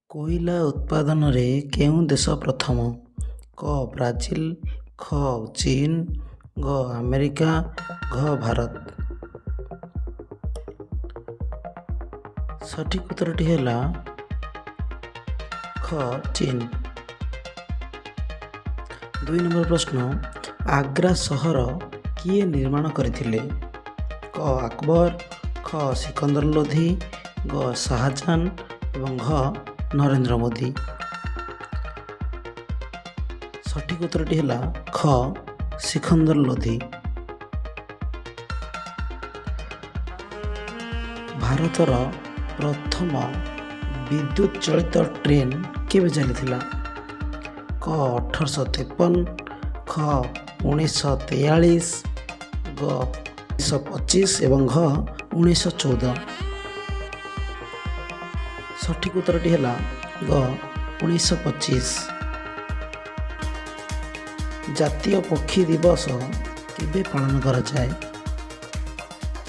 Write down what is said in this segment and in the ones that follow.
କୋଇଲା ଉତ୍ପାଦନରେ କେଉଁ ଦେଶ ପ୍ରଥମ? କ. ବ୍ରାଜିଲ, ଖ. ଚୀନ, ଘ. ଆମେରିକା, ଘ. ଭାରତ। ସଠିକ୍ ଉତ୍ତରଟି ହେଲା ଖ. ଚୀନ। 2 ନମ୍ବର ପ୍ରଶ୍ନ, ଆଗ୍ରା ସହର କିଏ ନିର୍ମାଣ କରିଥିଲେ? କ. ଆକବର, ଖ. ସିକନ୍ଦର ଲୋଧି, ଘ. ଶାହାଜାହାନ ଏବଂ ଘ. ନରେନ୍ଦ୍ର ମୋଦି। ସଠିକ୍ ଉତ୍ତରଟି ହେଲା ଖ. ସିକନ୍ଦର ଲୋଧି। ଭାରତର ପ୍ରଥମ ବିଦ୍ୟୁତ୍ ଚାଳିତ ଟ୍ରେନ୍ କେବେ ଚାଲିଥିଲା? କ. 1853, ଖ. 1943, ଘ. 1925 ଏବଂ ଘ. 1914। ସଠିକ୍ ଉତ୍ତରଟି ହେଲା ଘ. 1925। ଜାତୀୟ ପକ୍ଷୀ ଦିବସ କେବେ ପାଳନ କରାଯାଏ?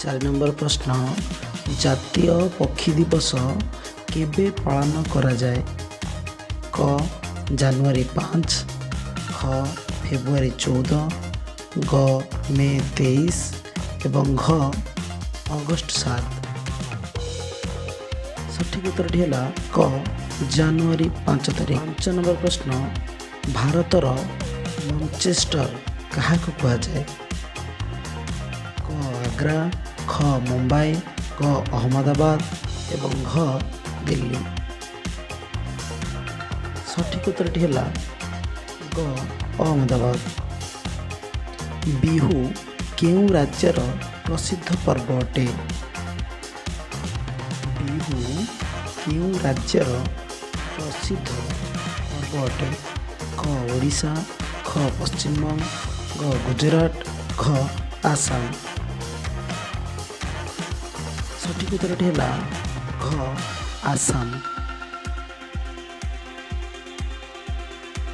4 ନମ୍ବର ପ୍ରଶ୍ନ, ଜାତୀୟ ପକ୍ଷୀ ଦିବସ କେବେ ପାଳନ କରାଯାଏ? କ. ଜାନୁଆରୀ 5, ଖ. ଫେବୃଆରୀ 14, ଘ. ମେ 23 ଏବଂ ଘ. ଅଗଷ୍ଟ 7। ସଠିକ୍ ଉତ୍ତରଟି ହେଲା କ. ଜାନୁଆରୀ 5 ତାରିଖ। 5 ନମ୍ବର ପ୍ରଶ୍ନ, ଭାରତର ମାଞ୍ଚେଷ୍ଟର କାହାକୁ କୁହାଯାଏ? କ. ଆଗ୍ରା, ଖ. ମୁମ୍ବାଇ, ଘ. ଅହମ୍ମଦାବାଦ ଏବଂ ଘ. ଦିଲ୍ଲୀ। ସଠିକ୍ ଉତ୍ତରଟି ହେଲା ଘ. ଅହମ୍ମଦାବାଦ। ବିହୁ କେଉଁ ରାଜ୍ୟର ପ୍ରସିଦ୍ଧ ପର୍ବ ଅଟେ? ବିହୁ କେଉଁ ରାଜ୍ୟର ପ୍ରସିଦ୍ଧ ପର୍ବ ଅଟେ? ଖ. ଓଡ଼ିଶା, ଖ. ପଶ୍ଚିମବଙ୍ଗ, ଘ. ଗୁଜରାଟ, ଘ. ଆସାମ। ସଠିକ୍ ଉତ୍ତରଟି ହେଲା ଘ. ଆସାମ।